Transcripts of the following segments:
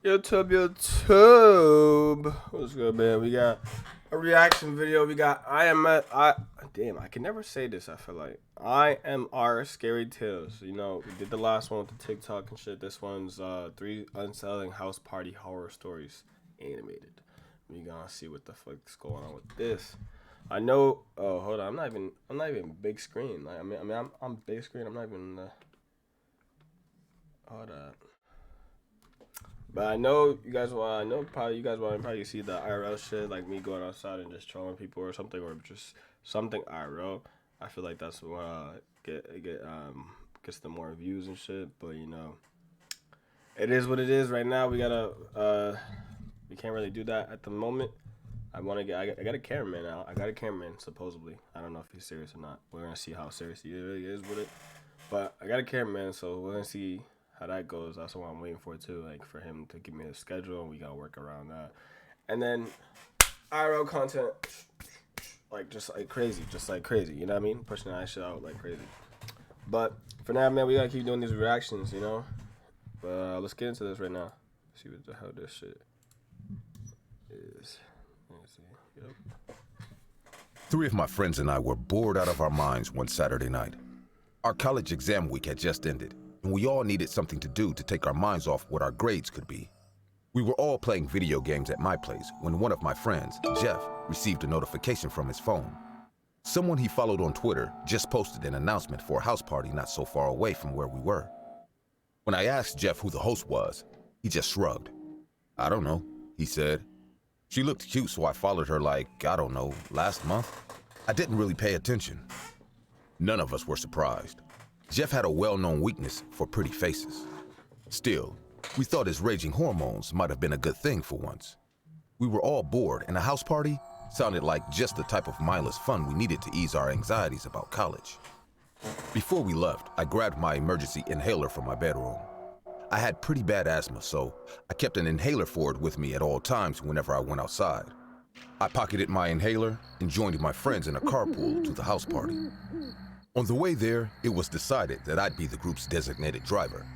YouTube. What's good, man? We got a reaction video. We got damn, I can never say this. I feel like IMR Scary Tales. You know, we did the last one with the TikTok and shit. This one's 3 unsettling house party horror stories animated. We gonna see what the fuck's going on with this. I know. Oh, hold on. I'm not even big screen. Like I'm big screen. I'm not even. Hold up. But I know you guys want. I know probably you guys want to probably see the IRL shit, like me going outside and just trolling people or something, or just something IRL. I feel like that's what gets the more views and shit. But you know, it is what it is. Right now, we can't really do that at the moment. I got a cameraman now. I got a cameraman supposedly. I don't know if he's serious or not. We're gonna see how serious he really is with it. But I got a cameraman, so we're gonna see how that goes. That's what I'm waiting for too, like for him to give me a schedule, and we gotta work around that. And then IRL content, just like crazy, you know what I mean? Pushing that shit out like crazy. But for now, man, we gotta keep doing these reactions, you know. But let's get into this right now. See what the hell this shit is. Let me see. Yep. 3 of my friends and I were bored out of our minds one Saturday night. Our college exam week had just ended, and we all needed something to do to take our minds off what our grades could be. We were all playing video games at my place when one of my friends, Jeff, received a notification from his phone. Someone he followed on Twitter just posted an announcement for a house party not so far away from where we were. When I asked Jeff who the host was, he just shrugged. "I don't know," he said. She looked cute, so I followed her like, I don't know, last month. I didn't really pay attention. None of us were surprised. Jeff had a well-known weakness for pretty faces. Still, we thought his raging hormones might have been a good thing for once. We were all bored, and a house party sounded like just the type of mindless fun we needed to ease our anxieties about college. Before we left, I grabbed my emergency inhaler from my bedroom. I had pretty bad asthma, so I kept an inhaler for it with me at all times whenever I went outside. I pocketed my inhaler and joined my friends in a carpool to the house party. On the way there, it was decided that I'd be the group's designated driver.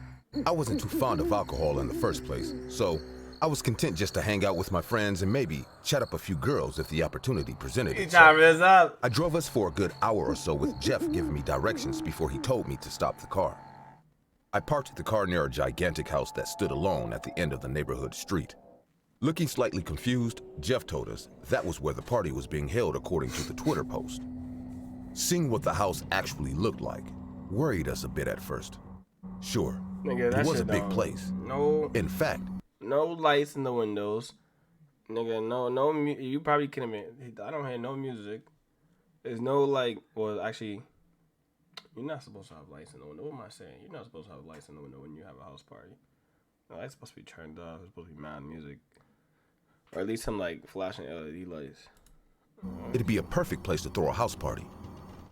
I wasn't too fond of alcohol in the first place, so I was content just to hang out with my friends and maybe chat up a few girls if the opportunity presented itself. I drove us for a good hour or so with Jeff giving me directions before he told me to stop the car. I parked the car near a gigantic house that stood alone at the end of the neighborhood street. Looking slightly confused, Jeff told us that was where the party was being held according to the Twitter post. Seeing what the house actually looked like worried us a bit at first. Sure, Nigga, it was a big place. In fact, no lights in the windows. Nigga, you probably kidding me. I don't hear no music. There's no actually, you're not supposed to have lights in the window. What am I saying? You're not supposed to have lights in the window when you have a house party. No, lights supposed to be turned off. It's supposed to be mad music. Or at least some flashing LED lights. It'd be a perfect place to throw a house party.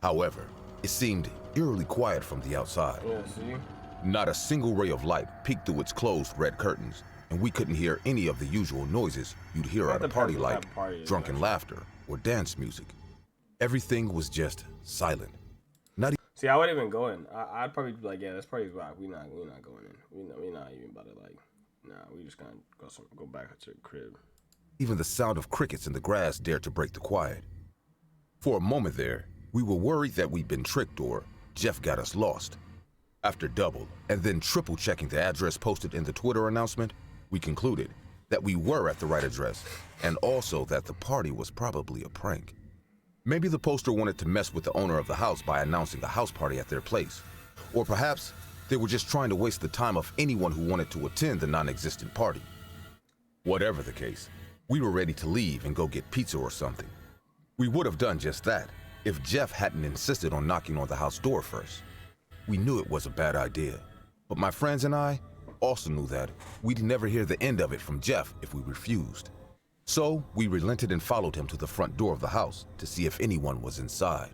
However, it seemed eerily quiet from the outside. Yeah, see? Not a single ray of light peeked through its closed red curtains, and we couldn't hear any of the usual noises you'd hear at a party like drunken laughter or dance music. Everything was just silent. See, I wouldn't even go in. I'd probably be like, yeah, this party's rock. We not going in. We not even about to we just gonna go back to the crib. Even the sound of crickets in the grass dared to break the quiet. For a moment there, we were worried that we'd been tricked or Jeff got us lost. After double and then triple checking the address posted in the Twitter announcement, we concluded that we were at the right address and also that the party was probably a prank. Maybe the poster wanted to mess with the owner of the house by announcing a house party at their place. Or perhaps they were just trying to waste the time of anyone who wanted to attend the non-existent party. Whatever the case, we were ready to leave and go get pizza or something. We would have done just that if Jeff hadn't insisted on knocking on the house door first. We knew it was a bad idea, but my friends and I also knew that we'd never hear the end of it from Jeff if we refused. So we relented and followed him to the front door of the house to see if anyone was inside.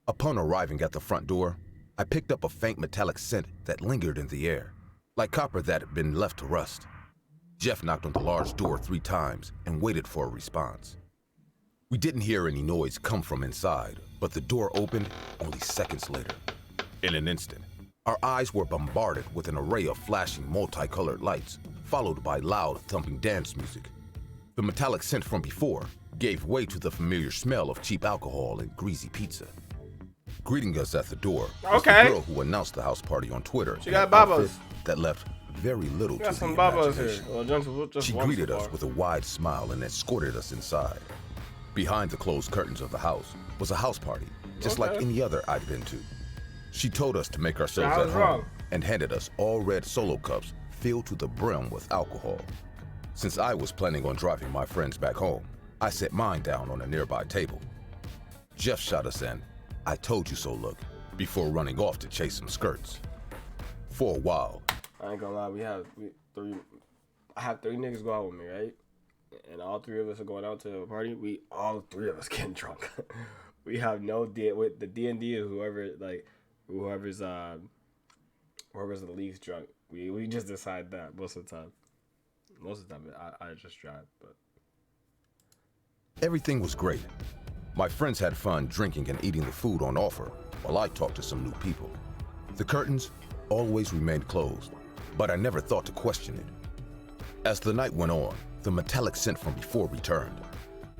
Upon arriving at the front door, I picked up a faint metallic scent that lingered in the air, like copper that had been left to rust. Jeff knocked on the large door 3 times and waited for a response. We didn't hear any noise come from inside, but the door opened only seconds later. In an instant, our eyes were bombarded with an array of flashing multicolored lights followed by loud, thumping dance music. The metallic scent from before gave way to the familiar smell of cheap alcohol and greasy pizza. Greeting us at the door was the girl who announced the house party on Twitter. She got babos. That left very little to the some babos here. imagination. Well, just she greeted us with a wide smile and escorted us inside. Behind the closed curtains of the house was a house party, just like any other I'd been to. She told us to make ourselves at home and handed us all red Solo cups filled to the brim with alcohol. Since I was planning on driving my friends back home, I set mine down on a nearby table. Jeff shot us in, "I told you so" look, before running off to chase some skirts. For a while, I ain't gonna lie, I have three niggas go out with me, right? And all three of us are going out to a party. All three of us getting drunk. We have no with the D&D is whoever's the least drunk. We just decide that most of the time. Most of the time, I just drive, but everything was great. My friends had fun drinking and eating the food on offer while I talked to some new people. The curtains always remained closed, but I never thought to question it. As the night went on, the metallic scent from before returned.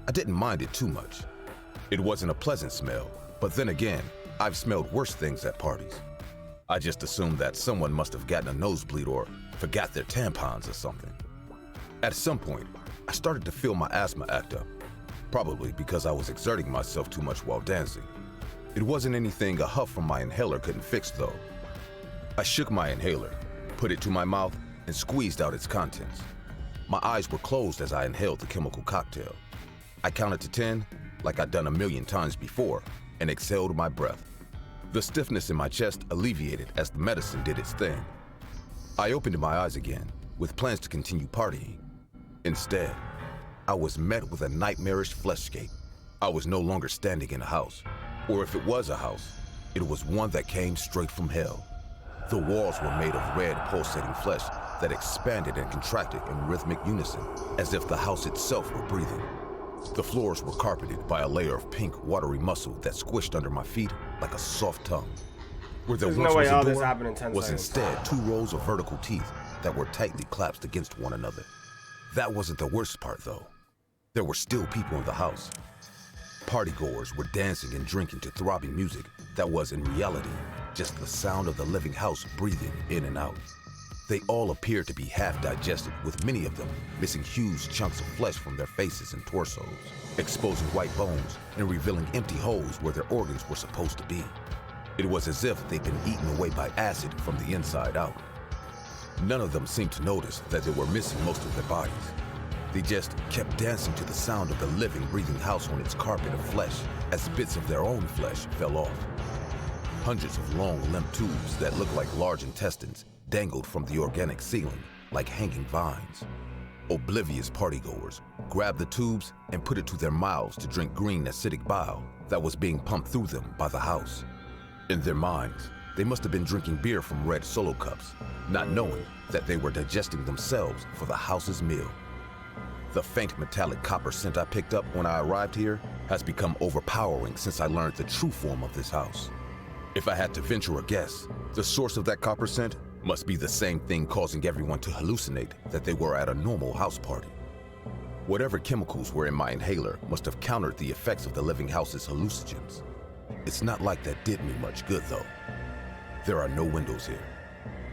I didn't mind it too much. It wasn't a pleasant smell, but then again, I've smelled worse things at parties. I just assumed that someone must have gotten a nosebleed or forgot their tampons or something. At some point, I started to feel my asthma act up, probably because I was exerting myself too much while dancing. It wasn't anything a huff from my inhaler couldn't fix though. I shook my inhaler, put it to my mouth, and squeezed out its contents. My eyes were closed as I inhaled the chemical cocktail. I counted to 10, like I'd done a million times before, and exhaled my breath. The stiffness in my chest alleviated as the medicine did its thing. I opened my eyes again, with plans to continue partying. Instead, I was met with a nightmarish fleshscape. I was no longer standing in a house, or if it was a house, it was one that came straight from hell. The walls were made of red, pulsating flesh that expanded and contracted in rhythmic unison, as if the house itself were breathing. The floors were carpeted by a layer of pink, watery muscle that squished under my feet like a soft tongue. Where there once was a door was instead 2 rows of vertical teeth that were tightly clasped against one another. That wasn't the worst part, though. There were still people in the house. Partygoers were dancing and drinking to throbbing music that was, in reality, just the sound of the living house breathing in and out. They all appeared to be half-digested, with many of them missing huge chunks of flesh from their faces and torsos, exposing white bones and revealing empty holes where their organs were supposed to be. It was as if they'd been eaten away by acid from the inside out. None of them seemed to notice that they were missing most of their bodies. They just kept dancing to the sound of the living, breathing house on its carpet of flesh as bits of their own flesh fell off. Hundreds of long, limp tubes that looked like large intestines dangled from the organic ceiling like hanging vines. Oblivious partygoers grabbed the tubes and put it to their mouths to drink green acidic bile that was being pumped through them by the house. In their minds, they must have been drinking beer from red Solo cups, not knowing that they were digesting themselves for the house's meal. The faint metallic copper scent I picked up when I arrived here has become overpowering since I learned the true form of this house. If I had to venture a guess, the source of that copper scent must be the same thing causing everyone to hallucinate that they were at a normal house party. Whatever chemicals were in my inhaler must have countered the effects of the living house's hallucinogens. It's not like that did me much good though. There are no windows here.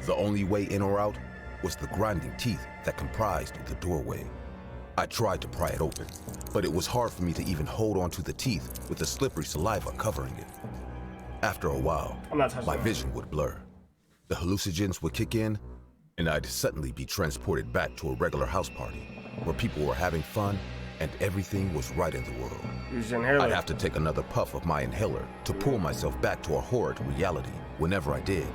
The only way in or out was the grinding teeth that comprised the doorway. I tried to pry it open, but it was hard for me to even hold onto the teeth with the slippery saliva covering it. After a while, my vision would blur. The hallucinogens would kick in, and I'd suddenly be transported back to a regular house party where people were having fun and everything was right in the world. I'd have to take another puff of my inhaler to pull myself back to a horrid reality whenever I did.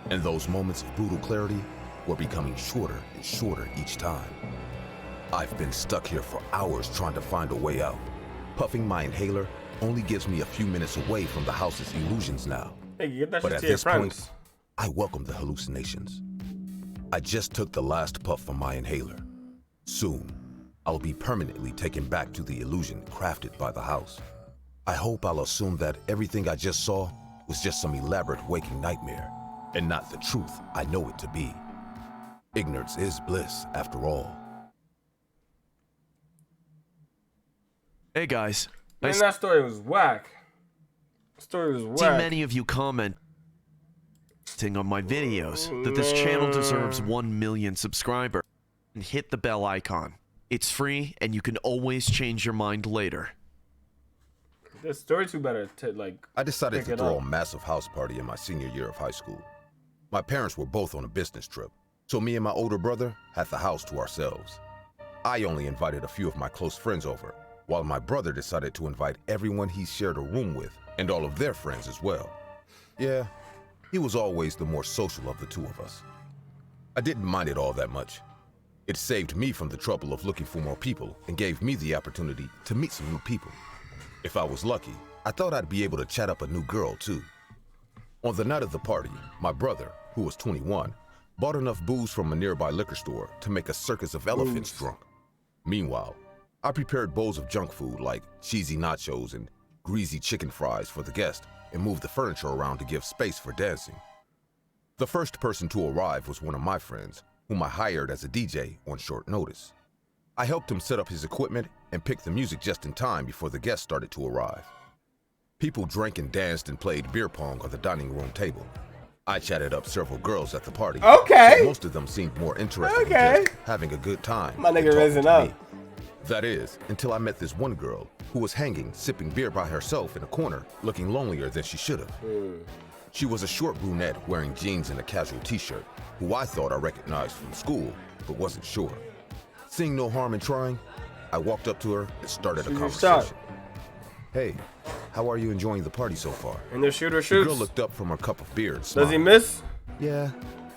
And those moments of brutal clarity were becoming shorter and shorter each time. I've been stuck here for hours trying to find a way out. Puffing my inhaler only gives me a few minutes away from the house's illusions now. But at this point, I welcome the hallucinations. I just took the last puff from my inhaler. Soon, I'll be permanently taken back to the illusion crafted by the house. I hope I'll assume that everything I just saw was just some elaborate waking nightmare, and not the truth I know it to be. Ignorance is bliss, after all. Hey guys, Man, that story was whack. Story was I whack. see many of you commenting on my videos that this channel deserves 1 million subscribers. And hit the bell icon. It's free, and you can always change your mind later. This story too better to like. I decided pick to it throw up. a massive house party in my senior year of high school. My parents were both on a business trip, so me and my older brother had the house to ourselves. I only invited a few of my close friends over, while my brother decided to invite everyone he shared a room with and all of their friends as well. Yeah, he was always the more social of the two of us. I didn't mind it all that much. It saved me from the trouble of looking for more people and gave me the opportunity to meet some new people. If I was lucky, I thought I'd be able to chat up a new girl too. On the night of the party, my brother, who was 21, bought enough booze from a nearby liquor store to make a circus of elephants drunk. Meanwhile, I prepared bowls of junk food like cheesy nachos and greasy chicken fries for the guest and moved the furniture around to give space for dancing. The first person to arrive was one of my friends, whom I hired as a DJ on short notice. I helped him set up his equipment and pick the music just in time before the guests started to arrive. People drank and danced and played beer pong on the dining room table. I chatted up several girls at the party. Okay. But most of them seemed more interested in just having a good time. My than nigga talking raising to up. me. That is, until I met this one girl who was hanging, sipping beer by herself in a corner, looking lonelier than she should have. She was a short brunette wearing jeans and a casual t-shirt, who I thought I recognized from school, but wasn't sure. Seeing no harm in trying, I walked up to her and started a Shoot your conversation. shot. Hey, how are you enjoying the party so far? And the shooter The shoots. girl looked up from her cup of beer and Does he smiled. miss? Yeah,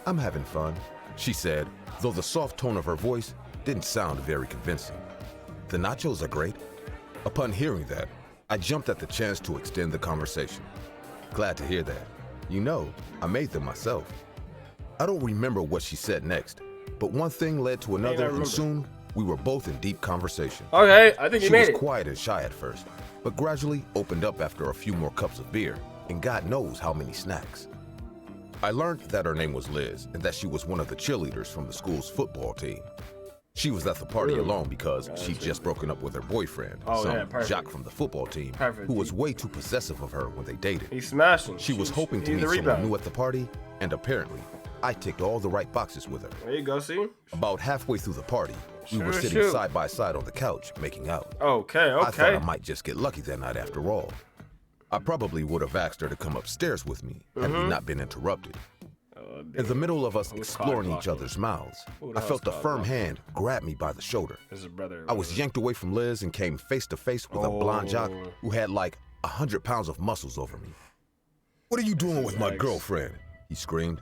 I'm having fun, she said, though the soft tone of her voice didn't sound very convincing. The nachos are great. Upon hearing that, I jumped at the chance to extend the conversation. Glad to hear that. You know, I made them myself. I don't remember what she said next, but one thing led to another, and soon we were both in deep conversation. Okay, I think he She made was it. quiet and shy at first, but gradually opened up after a few more cups of beer, and God knows how many snacks. I learned that her name was Liz, and that she was one of the cheerleaders from the school's football team. She was at the party alone because she'd just broken up with her boyfriend, some jock from the football team, who was way too possessive of her when they dated. He's smashing. She was hoping to meet someone new at the party, and apparently, I ticked all the right boxes with her. There you go, see? About halfway through the party, we were sitting side by side on the couch, making out. Okay. I thought I might just get lucky that night after all. I probably would have asked her to come upstairs with me had we not been interrupted. In the middle of us exploring each other's mouths, I felt a firm hand grab me by the shoulder. I was yanked away from Liz and came face to face with a blonde jock who had like 100 pounds of muscles over me. "What are you doing with my girlfriend?" he screamed.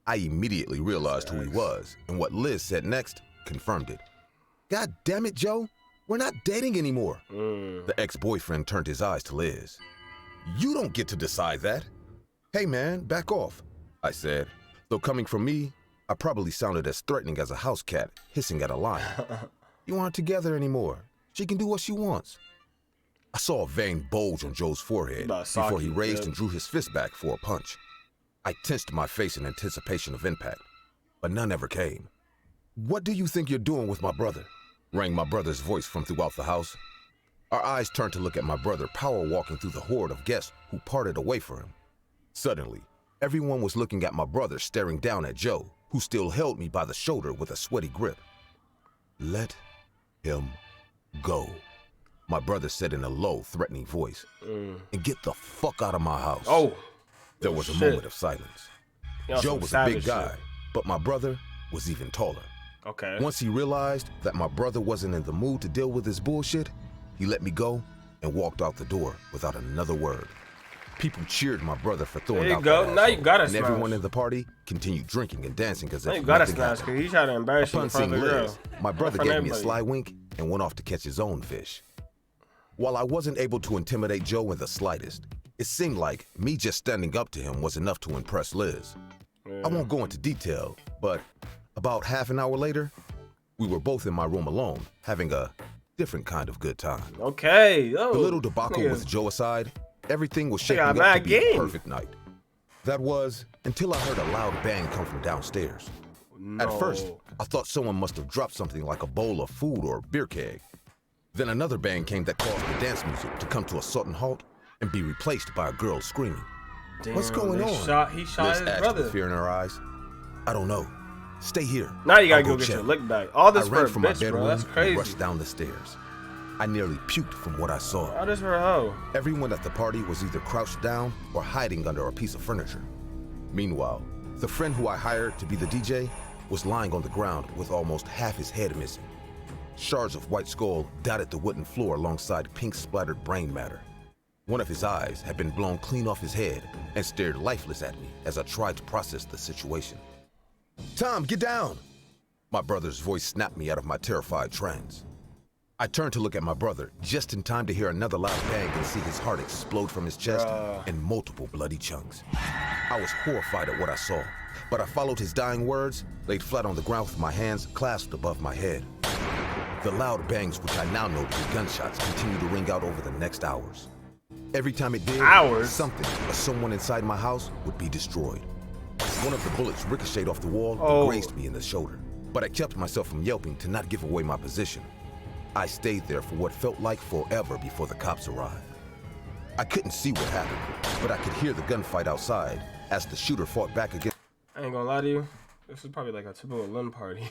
I immediately realized who he was, and what Liz said next confirmed it. "God damn it, Joe, we're not dating anymore." The ex-boyfriend turned his eyes to Liz. "You don't get to decide that." "Hey man, back off," I said, though coming from me, I probably sounded as threatening as a house cat hissing at a lion. "You aren't together anymore. She can do what she wants." I saw a vein bulge on Joe's forehead before he raised and drew his fist back for a punch. I tensed my face in anticipation of impact, but none ever came. "What do you think you're doing with my brother?" rang my brother's voice from throughout the house. Our eyes turned to look at my brother power walking through the horde of guests who parted away for him. Suddenly, everyone was looking at my brother staring down at Joe, who still held me by the shoulder with a sweaty grip. "Let him go," my brother said in a low, threatening voice, "and get the fuck out of my house." There was a moment of silence. Joe was a big guy, but my brother was even taller. Once he realized that my brother wasn't in the mood to deal with his bullshit, he let me go and walked out the door without another word. People cheered my brother for throwing out that asshole, now you gotta and everyone smash. in the party continued drinking and dancing as Now if you gotta nothing smash happened. because he's trying to embarrass you in Upon front of seeing the girl. Liz, my brother In front of gave me a everybody. sly wink and went off to catch his own fish. While I wasn't able to intimidate Joe in the slightest, it seemed like me just standing up to him was enough to impress Liz. I won't go into detail, but about half an hour later, we were both in my room alone, having a different kind of good time. The little debacle with Joe aside, everything was shaping up to be a perfect night. That was until I heard a loud bang come from downstairs. No. At first, I thought someone must have dropped something like a bowl of food or a beer keg. Then another bang came that caused the dance music to come to a sudden halt and be replaced by a girl screaming. Damn, What's going on? He shot Liz his asked brother. with fear in her eyes. I don't know. Stay here. Now you gotta I'll go get check. your lick back. All this I for ran a from my bitch, bedroom bro. That's and crazy. rushed down the stairs. I nearly puked from what I saw. All this for a hoe. Everyone at the party was either crouched down or hiding under a piece of furniture. Meanwhile, the friend who I hired to be the DJ was lying on the ground with almost half his head missing. Shards of white skull dotted the wooden floor alongside pink-splattered brain matter. One of his eyes had been blown clean off his head and stared lifeless at me as I tried to process the situation. Tom, get down! My brother's voice snapped me out of my terrified trance. I turned to look at my brother just in time to hear another loud bang and see his heart explode from his chest in multiple bloody chunks. I was horrified at what I saw, but I followed his dying words, laid flat on the ground with my hands clasped above my head. The loud bangs, which I now know to be gunshots, continued to ring out over the next hours. Every time it did, something or someone inside my house would be destroyed. One of the bullets ricocheted off the wall and grazed me in the shoulder, but I kept myself from yelping to not give away my position. I stayed there for what felt like forever before the cops arrived. I couldn't see what happened, but I could hear the gunfight outside as the shooter fought back against. I ain't gonna lie to you. This is probably like a typical Lund party.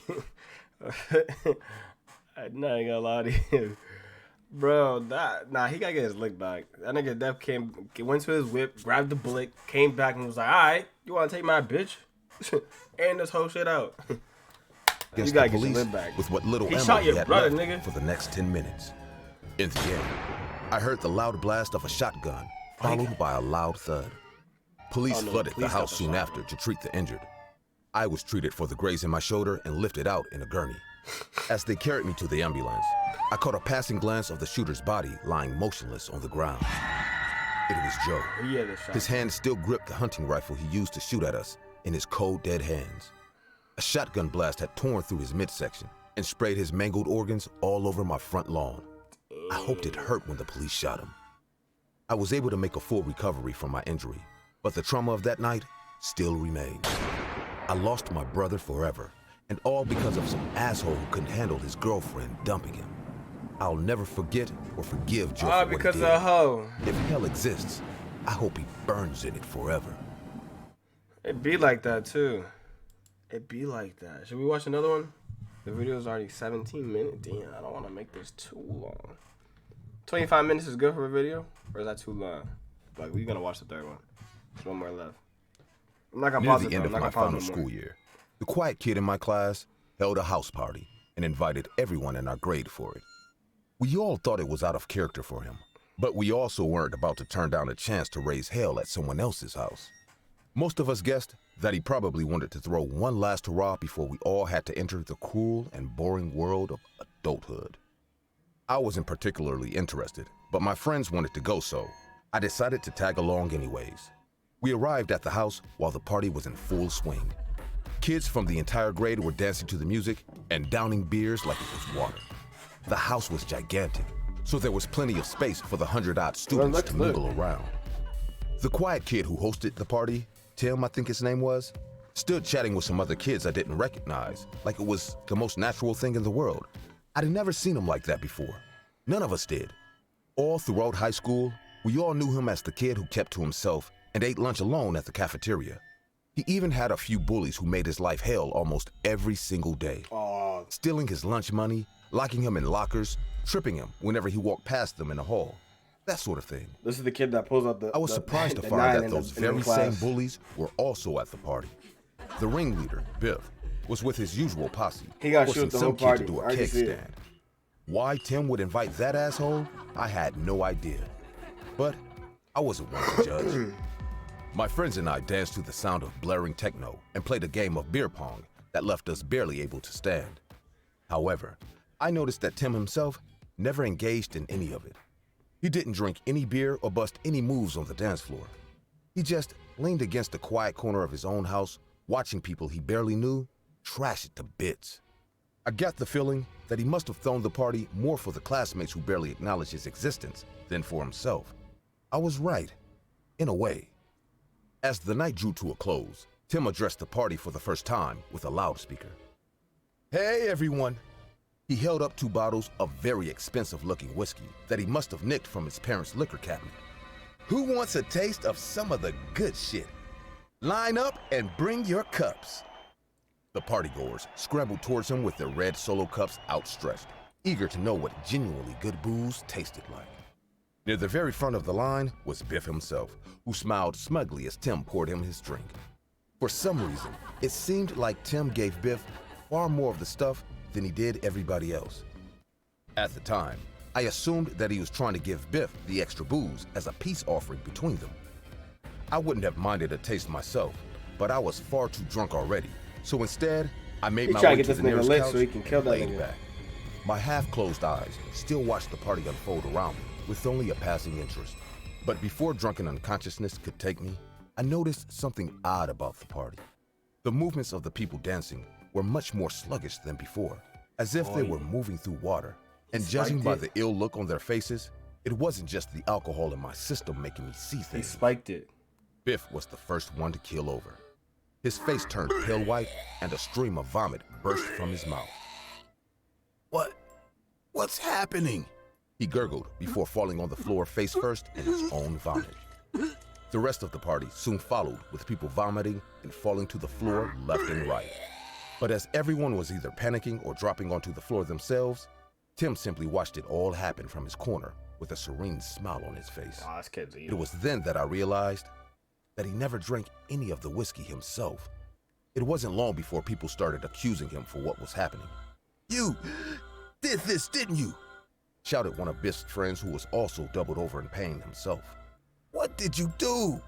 I ain't gonna lie to you. Bro, he gotta get his lick back. That nigga Def went to his whip, grabbed the bullet, came back and was like, alright, you wanna take my bitch? And this whole shit out. Against You gotta the get your police lid back. with what little He ammo shot he your had brother, left nigga. for the next 10 minutes. In the end, I heard the loud blast of a shotgun, followed by a loud thud. Police flooded the house soon after to treat the injured. I was treated for the graze in my shoulder and lifted out in a gurney. As they carried me to the ambulance, I caught a passing glance of the shooter's body lying motionless on the ground. It was Joe. His hand still gripped the hunting rifle he used to shoot at us in his cold, dead hands. A shotgun blast had torn through his midsection and sprayed his mangled organs all over my front lawn. I hoped it hurt when the police shot him. I was able to make a full recovery from my injury, but the trauma of that night still remained. I lost my brother forever, and all because of some asshole who couldn't handle his girlfriend dumping him. I'll never forget or forgive Joe for what he because did. of a hoe. If hell exists, I hope he burns in it forever. It be like that too. It be like that. Should we watch another one? The video is already 17 minutes. Damn, I don't want to make this too long. 25 minutes is good for a video? Or is that too long? Like, we're going to watch the third one. There's one more left. I'm not going to Near pause it, the end though. of I'm not my going to final pause it no more. school year, the quiet kid in my class held a house party and invited everyone in our grade for it. We all thought it was out of character for him, but we also weren't about to turn down a chance to raise hell at someone else's house. Most of us guessed that he probably wanted to throw one last hurrah before we all had to enter the cruel and boring world of adulthood. I wasn't particularly interested, but my friends wanted to go, so I decided to tag along anyways. We arrived at the house while the party was in full swing. Kids from the entire grade were dancing to the music and downing beers like it was water. The house was gigantic, so there was plenty of space for the 100-odd students to mingle around. The quiet kid who hosted the party, Tim, I think his name was, stood chatting with some other kids I didn't recognize, like it was the most natural thing in the world. I'd never seen him like that before. None of us did. All throughout high school, we all knew him as the kid who kept to himself and ate lunch alone at the cafeteria. He even had a few bullies who made his life hell almost every single day. Stealing his lunch money, locking him in lockers, tripping him whenever he walked past them in the hall. That sort of thing. This is the kid that pulls out the. I was surprised to find that those very same bullies were also at the party. The ringleader, Biff, was with his usual posse, He got forcing shoot the some whole kid party. to do I a already keg see it. stand. Why Tim would invite that asshole, I had no idea. But I wasn't one to judge. My friends and I danced to the sound of blaring techno and played a game of beer pong that left us barely able to stand. However, I noticed that Tim himself never engaged in any of it. He didn't drink any beer or bust any moves on the dance floor. He just leaned against the quiet corner of his own house, watching people he barely knew trash it to bits. I got the feeling that he must have thrown the party more for the classmates who barely acknowledged his existence than for himself. I was right, in a way. As the night drew to a close, Tim addressed the party for the first time with a loudspeaker. Hey, everyone. He held up 2 bottles of very expensive-looking whiskey that he must have nicked from his parents' liquor cabinet. Who wants a taste of some of the good shit? Line up and bring your cups. The partygoers scrambled towards him with their red Solo cups outstretched, eager to know what genuinely good booze tasted like. Near the very front of the line was Biff himself, who smiled smugly as Tim poured him his drink. For some reason, it seemed like Tim gave Biff far more of the stuff than he did everybody else. At the time, I assumed that he was trying to give Biff the extra booze as a peace offering between them. I wouldn't have minded a taste myself, but I was far too drunk already, so instead, I made my way to the nearest couch so he can kill that and laid nigga. back. My half-closed eyes still watched the party unfold around me with only a passing interest. But before drunken unconsciousness could take me, I noticed something odd about the party. The movements of the people dancing were much more sluggish than before, as if they were moving through water. And judging by the ill look on their faces, it wasn't just the alcohol in my system making me see He things. spiked it. Biff was the first one to keel over. His face turned pale white, and a stream of vomit burst from his mouth. What's happening? He gurgled before falling on the floor face first in his own vomit. The rest of the party soon followed, with people vomiting and falling to the floor left and right. But as everyone was either panicking or dropping onto the floor themselves, Tim simply watched it all happen from his corner with a serene smile on his face. Oh, this kid's It evil. was then that I realized that he never drank any of the whiskey himself. It wasn't long before people started accusing him for what was happening. You did this, didn't you? Shouted one of Biff's friends, who was also doubled over in pain himself. What did you do?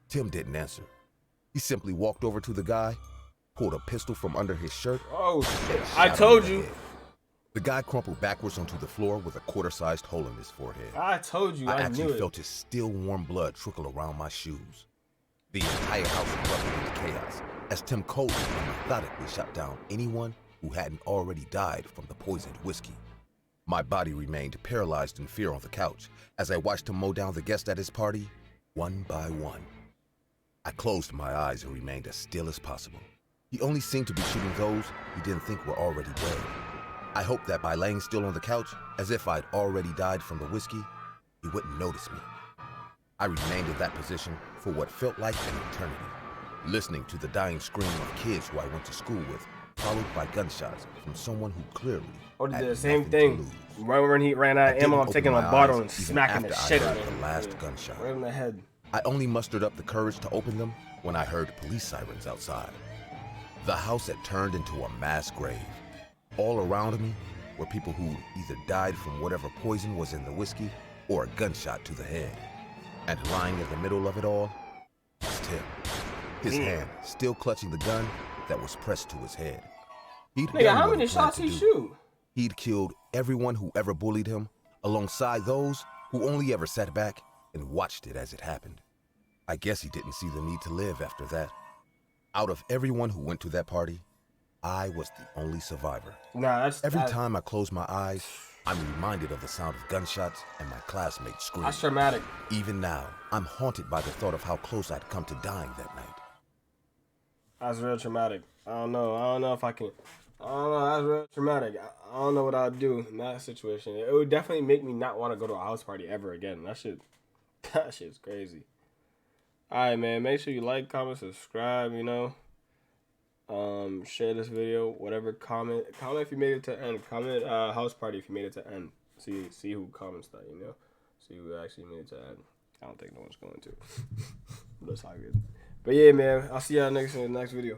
Tim didn't answer. He simply walked over to the guy, pulled a pistol from under his shirt. Oh shit! and I shot him told in the you. head. The guy crumpled backwards onto the floor with a quarter-sized hole in his forehead. I told you. I I knew actually it. felt his still warm blood trickle around my shoes. The entire house erupted into chaos as Tim coldly and methodically shot down anyone who hadn't already died from the poisoned whiskey. My body remained paralyzed in fear on the couch as I watched him mow down the guests at his party, one by one. I closed my eyes and remained as still as possible. He only seemed to be shooting those he didn't think were already dead. I hoped that by laying still on the couch, as if I'd already died from the whiskey, he wouldn't notice me. I remained in that position for what felt like an eternity, listening to the dying scream of kids who I went to school with, followed by gunshots from someone who clearly Or had did the same nothing to thing. lose. Right when he ran out I of didn't ammo, I'm open taking my a bottle eyes and even smacking the after I shit heard out of the him. last Yeah. gunshot. Right in the head. I only mustered up the courage to open them when I heard police sirens outside. The house had turned into a mass grave. All around me were people who either died from whatever poison was in the whiskey or a gunshot to the head. And lying in the middle of it all was Tim, his hand still clutching the gun that was pressed to his head. He'd Nigga, done how what many he planned shots to he do. shoot? He'd killed everyone who ever bullied him, alongside those who only ever sat back and watched it as it happened. I guess he didn't see the need to live after that. Out of everyone who went to that party, I was the only survivor. Nah, that's Every time I close my eyes, I'm reminded of the sound of gunshots and my classmates screaming. that's traumatic. Even now, I'm haunted by the thought of how close I'd come to dying that night. That's real traumatic. I don't know if I can. I don't know. That's real traumatic. I don't know what I'd do in that situation. It would definitely make me not want to go to a house party ever again. That shit's crazy. All right, man. Make sure you like, comment, subscribe. You know, share this video. Whatever. Comment if you made it to end. Comment house party if you made it to end. See who comments that. You know, see who actually made it to end. I don't think no one's going to. That's all good. But yeah, man. I'll see y'all in the next video.